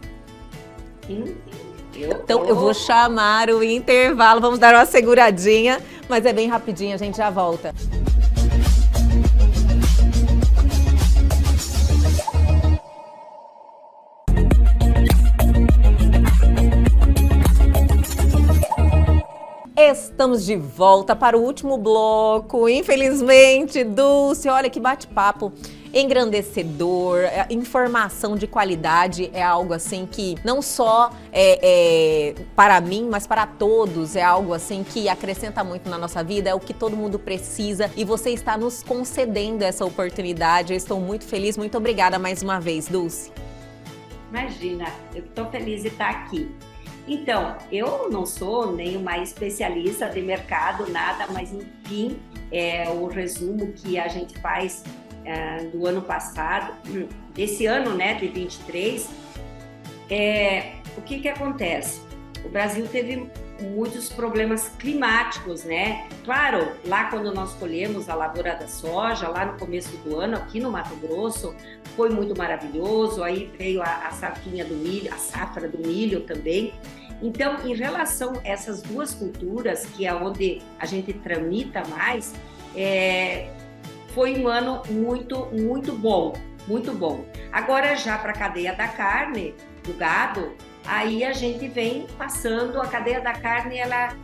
Sim. Então eu vou chamar o intervalo, vamos dar uma seguradinha, mas é bem rapidinho, a gente já volta. Estamos de volta para o último bloco, infelizmente, Dulce, olha que bate-papo engrandecedor, informação de qualidade é algo assim que não só para mim, mas para todos é algo assim que acrescenta muito na nossa vida, é o que todo mundo precisa e você está nos concedendo essa oportunidade, eu estou muito feliz, muito obrigada mais uma vez, Dulce. Imagina, eu estou feliz de estar aqui. Então, eu não sou nenhuma especialista de mercado, nada, mas enfim, o resumo que a gente faz do ano passado, desse ano, né, de 23, o que acontece? O Brasil teve muitos problemas climáticos, né? Claro, lá quando nós colhemos a lavoura da soja, lá no começo do ano, aqui no Mato Grosso, foi muito maravilhoso, aí veio a safrinha do milho, a safra do milho também. Então, em relação a essas duas culturas, que é onde a gente tramita mais, foi um ano muito, muito bom, muito bom. Agora, já para a cadeia da carne, do gado, aí a gente vem passando, a cadeia da carne, ela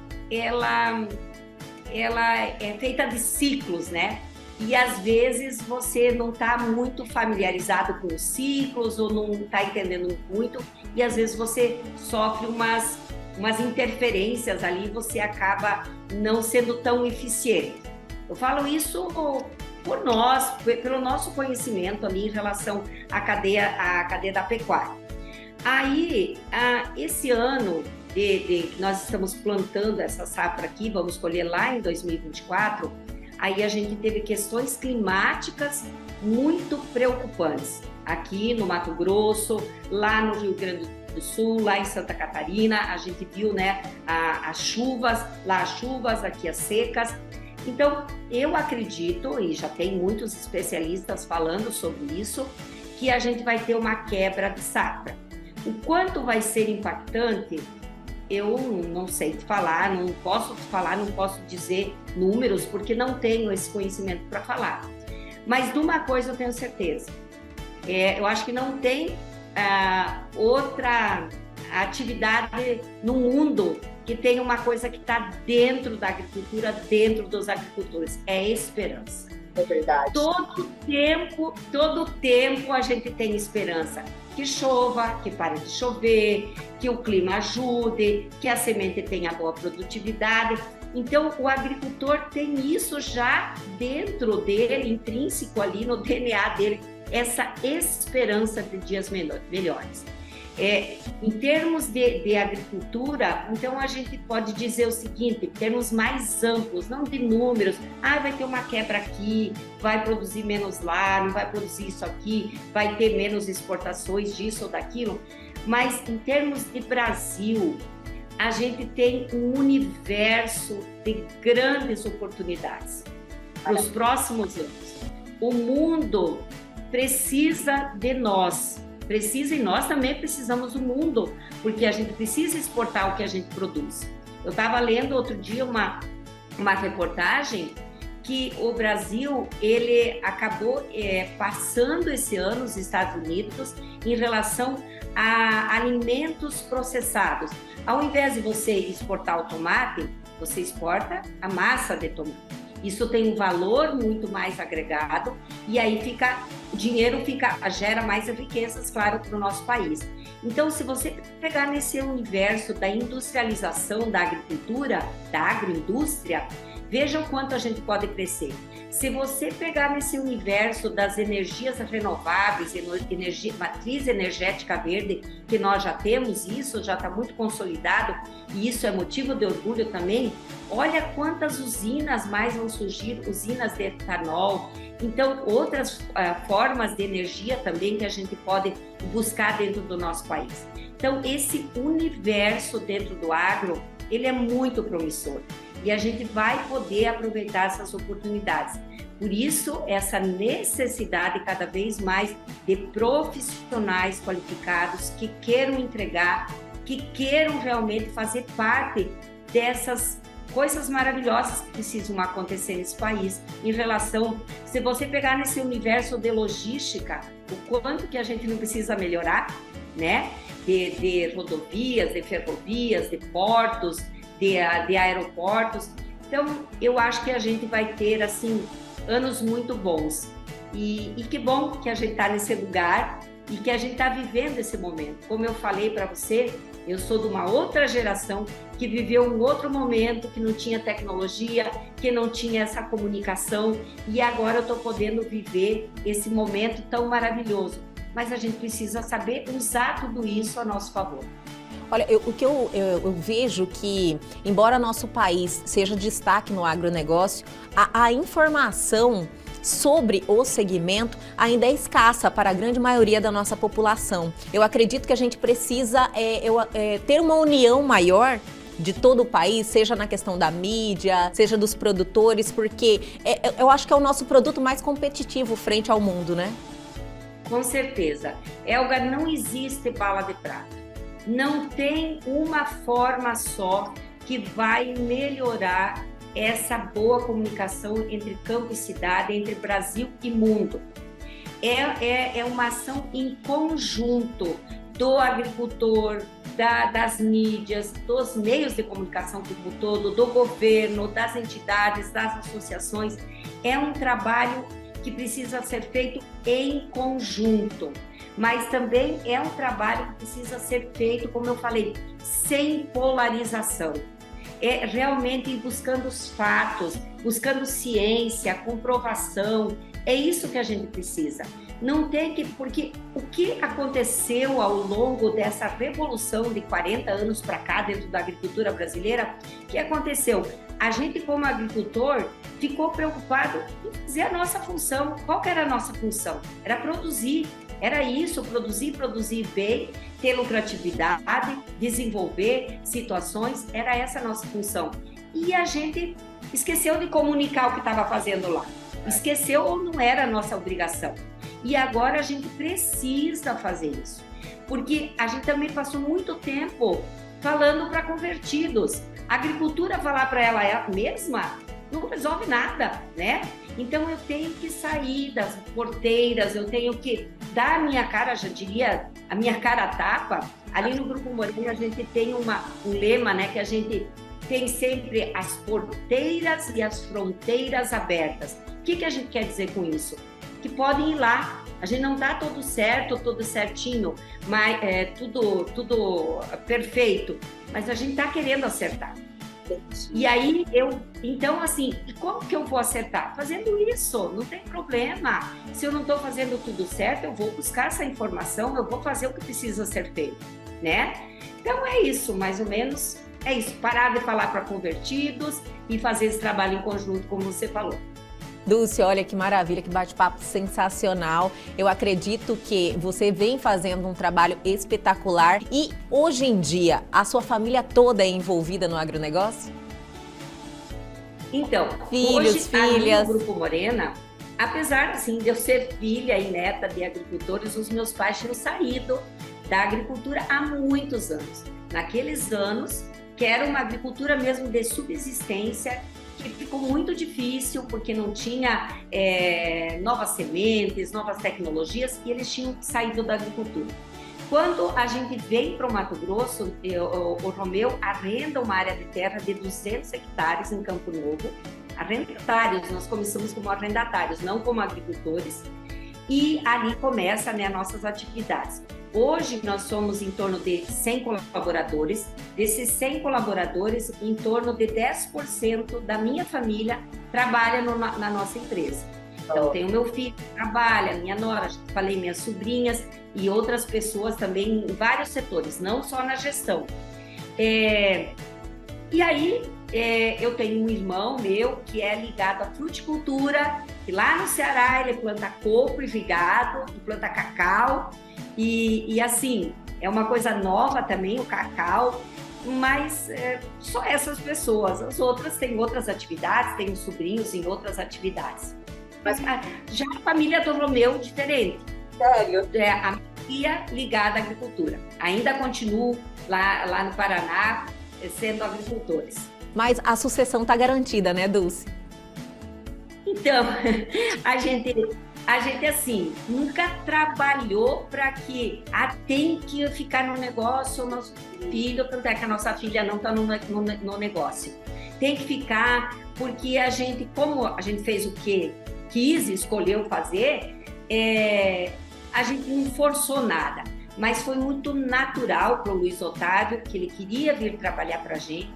é feita de ciclos, né? E às vezes você não está muito familiarizado com os ciclos ou não está entendendo muito e às vezes você sofre umas interferências ali e você acaba não sendo tão eficiente. Eu falo isso por nós, pelo nosso conhecimento ali em relação à cadeia da pecuária. Aí, esse ano que nós estamos plantando essa safra aqui, vamos colher lá em 2024, aí a gente teve questões climáticas muito preocupantes. Aqui no Mato Grosso, lá no Rio Grande do Sul, lá em Santa Catarina, a gente viu, né, as chuvas, lá as chuvas, aqui as secas. Então, eu acredito, e já tem muitos especialistas falando sobre isso, que a gente vai ter uma quebra de safra. O quanto vai ser impactante, eu não sei te falar, não posso dizer números, porque não tenho esse conhecimento para falar. Mas de uma coisa eu tenho certeza, eu acho que não tem outra atividade no mundo que tenha uma coisa que está dentro da agricultura, dentro dos agricultores, é esperança. É verdade. Todo tempo a gente tem esperança. Que chova, que pare de chover, que o clima ajude, que a semente tenha boa produtividade. Então, o agricultor tem isso já dentro dele, intrínseco ali no DNA dele, essa esperança de dias melhores. Em termos de agricultura, então a gente pode dizer o seguinte, em termos mais amplos, não de números, vai ter uma quebra aqui, vai produzir menos lá, não vai produzir isso aqui, vai ter menos exportações disso ou daquilo, mas em termos de Brasil, a gente tem um universo de grandes oportunidades para os próximos anos. O mundo precisa de nós. Precisa e nós também precisamos do mundo, porque a gente precisa exportar o que a gente produz. Eu estava lendo outro dia uma reportagem que o Brasil, ele acabou passando esse ano os Estados Unidos em relação a alimentos processados. Ao invés de você exportar o tomate, você exporta a massa de tomate. Isso tem um valor muito mais agregado e aí o dinheiro gera mais riquezas, claro, para o nosso país. Então, se você pegar nesse universo da industrialização da agricultura, da agroindústria, veja o quanto a gente pode crescer. Se você pegar nesse universo das energias renováveis, matriz energética verde, que nós já temos isso, já está muito consolidado, e isso é motivo de orgulho também, olha quantas usinas mais vão surgir, usinas de etanol, então outras formas de energia também que a gente pode buscar dentro do nosso país. Então, esse universo dentro do agro, ele é muito promissor. E a gente vai poder aproveitar essas oportunidades. Por isso, essa necessidade cada vez mais de profissionais qualificados que queiram entregar, que queiram realmente fazer parte dessas coisas maravilhosas que precisam acontecer nesse país. Em relação, se você pegar nesse universo de logística, o quanto que a gente não precisa melhorar, né? De rodovias, de ferrovias, de portos, de aeroportos. Então, eu acho que a gente vai ter, assim, anos muito bons. E que bom que a gente está nesse lugar e que a gente está vivendo esse momento. Como eu falei para você, eu sou de uma outra geração que viveu um outro momento, que não tinha tecnologia, que não tinha essa comunicação, e agora eu estou podendo viver esse momento tão maravilhoso. Mas a gente precisa saber usar tudo isso a nosso favor. Olha, o que eu vejo que, embora nosso país seja destaque no agronegócio, a informação sobre o segmento ainda é escassa para a grande maioria da nossa população. Eu acredito que a gente precisa ter uma união maior de todo o país, seja na questão da mídia, seja dos produtores, porque eu acho que é o nosso produto mais competitivo frente ao mundo, né? Com certeza. Elga, não existe bala de prata. Não tem uma forma só que vai melhorar essa boa comunicação entre campo e cidade, entre Brasil e mundo. É uma ação em conjunto do agricultor, das mídias, dos meios de comunicação como todo, do governo, das entidades, das associações. É um trabalho que precisa ser feito em conjunto. Mas também é um trabalho que precisa ser feito, como eu falei, sem polarização. É realmente buscando os fatos, buscando ciência, comprovação. É isso que a gente precisa. Não tem que... Porque o que aconteceu ao longo dessa revolução de 40 anos para cá dentro da agricultura brasileira, o que aconteceu? A gente, como agricultor, ficou preocupado em fazer a nossa função. Qual que era a nossa função? Era produzir. Era isso, produzir bem, ter lucratividade, desenvolver situações, era essa a nossa função. E a gente esqueceu de comunicar o que estava fazendo lá. Esqueceu ou não era a nossa obrigação. E agora a gente precisa fazer isso. Porque a gente também passou muito tempo falando para convertidos. A agricultura falar para ela mesma não resolve nada, né? Então eu tenho que sair das porteiras, eu tenho que dar a minha cara, já diria, a minha cara a tapa. Ali no Grupo Morena a gente tem um lema, né, que a gente tem sempre as porteiras e as fronteiras abertas. O que a gente quer dizer com isso? Que podem ir lá. A gente não está todo certo, todo certinho, mas tudo perfeito, mas a gente está querendo acertar. E aí, então assim, e como que eu vou acertar? Fazendo isso, não tem problema. Se eu não estou fazendo tudo certo, eu vou buscar essa informação, eu vou fazer o que precisa ser feito, né? Então é isso, mais ou menos, é isso. Parar de falar para convertidos e fazer esse trabalho em conjunto, como você falou. Dulce, olha que maravilha, que bate-papo sensacional. Eu acredito que você vem fazendo um trabalho espetacular e hoje em dia a sua família toda é envolvida no agronegócio? Então, filhos, hoje, filhas. No Grupo Morena, apesar assim, de eu ser filha e neta de agricultores, os meus pais tinham saído da agricultura há muitos anos. Naqueles anos, que era uma agricultura mesmo de subsistência, que ficou muito difícil, porque não tinha novas sementes, novas tecnologias, e eles tinham saído da agricultura. Quando a gente vem para o Mato Grosso, o Romeu arrenda uma área de terra de 200 hectares em Campo Novo. Arrendatários, nós começamos como arrendatários, não como agricultores. E ali começam, né, nossas atividades. Hoje nós somos em torno de 100 colaboradores. Desses 100 colaboradores, em torno de 10% da minha família trabalha na nossa empresa. Então, tem o meu filho que trabalha, minha nora, falei, minhas sobrinhas e outras pessoas também em vários setores, não só na gestão. E aí, eu tenho um irmão meu que é ligado à fruticultura, que lá no Ceará ele planta coco e gado, e planta cacau, e assim, é uma coisa nova também o cacau, mas só essas pessoas, as outras têm outras atividades, têm os sobrinhos em outras atividades. Mas já a família do Romeu, diferente. Sério? A família ligada à agricultura. Ainda continuo lá no Paraná, sendo agricultores. Mas a sucessão está garantida, né, Dulce? Então, a gente assim, nunca trabalhou para que tem que ficar no negócio o nosso filho, tanto é que a nossa filha não está no negócio. Tem que ficar, porque a gente, como a gente fez o que quis, escolheu fazer, a gente não forçou nada. Mas foi muito natural para o Luiz Otávio, que ele queria vir trabalhar com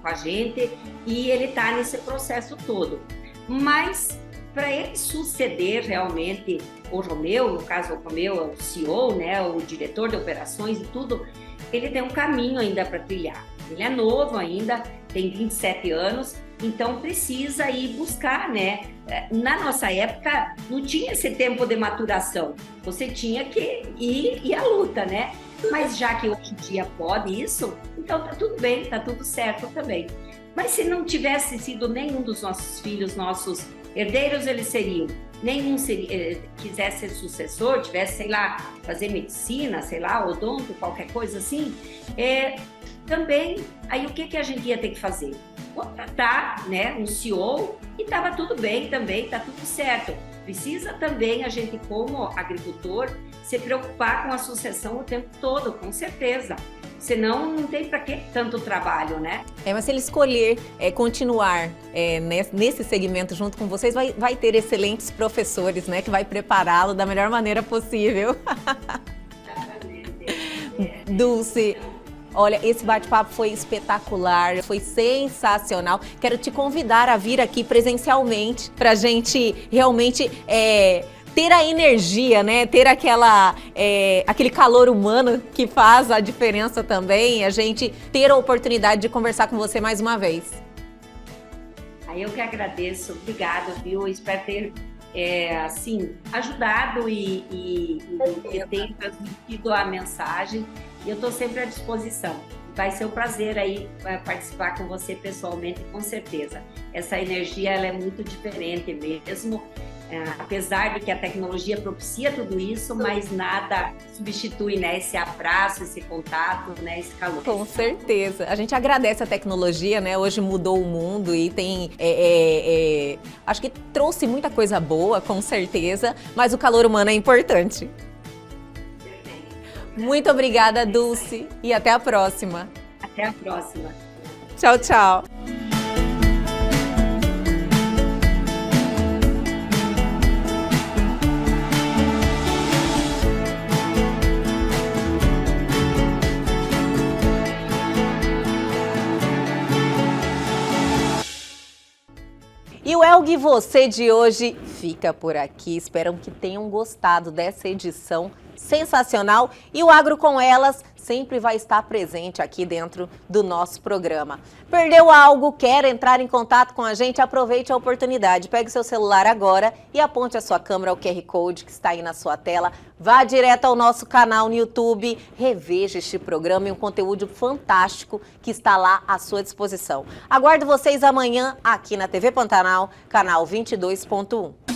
a gente, e ele está nesse processo todo. Mas, para ele suceder realmente o Romeu, no caso o Romeu é o CEO, né, o diretor de operações e tudo, ele tem um caminho ainda para trilhar. Ele é novo ainda, tem 27 anos, então precisa ir buscar, né? Na nossa época, não tinha esse tempo de maturação. Você tinha que ir à luta, né? Mas já que hoje em dia pode isso, então tá tudo bem, tá tudo certo também. Mas se não tivesse sido nenhum dos nossos filhos, nossos herdeiros, eles seriam. Nenhum quisesse ser sucessor, tivesse, sei lá, fazer medicina, sei lá, odonto, qualquer coisa assim, também, aí o que a gente ia ter que fazer? Contratar, né, um CEO, e estava tudo bem também, está tudo certo. Precisa também a gente, como agricultor, se preocupar com a sucessão o tempo todo, com certeza. Senão, não tem para que tanto trabalho, né? Mas se ele escolher continuar nesse segmento junto com vocês, vai ter excelentes professores, né? Que vai prepará-lo da melhor maneira possível. Dulce, olha, esse bate-papo foi espetacular, foi sensacional. Quero te convidar a vir aqui presencialmente para a gente realmente ter a energia, né? Ter aquele calor humano que faz a diferença também. A gente ter a oportunidade de conversar com você mais uma vez. Eu que agradeço, obrigada, viu? Espero ter assim, ajudado e ter transmitido a mensagem. E eu estou sempre à disposição. Vai ser um prazer aí participar com você pessoalmente, com certeza. Essa energia ela é muito diferente mesmo, apesar de que a tecnologia propicia tudo isso, mas nada substitui, né, esse abraço, esse contato, né, esse calor. Com certeza. A gente agradece a tecnologia, né? Hoje mudou o mundo e tem, acho que trouxe muita coisa boa, com certeza, mas o calor humano é importante. Muito obrigada, Dulce, e até a próxima. Até a próxima. Tchau, tchau. E o Elgue Você de hoje fica por aqui. Espero que tenham gostado dessa edição sensacional. E o Agro com Elas sempre vai estar presente aqui dentro do nosso programa. Perdeu algo? Quer entrar em contato com a gente? Aproveite a oportunidade. Pegue seu celular agora e aponte a sua câmera ao QR Code que está aí na sua tela. Vá direto ao nosso canal no YouTube, reveja este programa e um conteúdo fantástico que está lá à sua disposição. Aguardo vocês amanhã aqui na TV Pantanal, canal 22.1.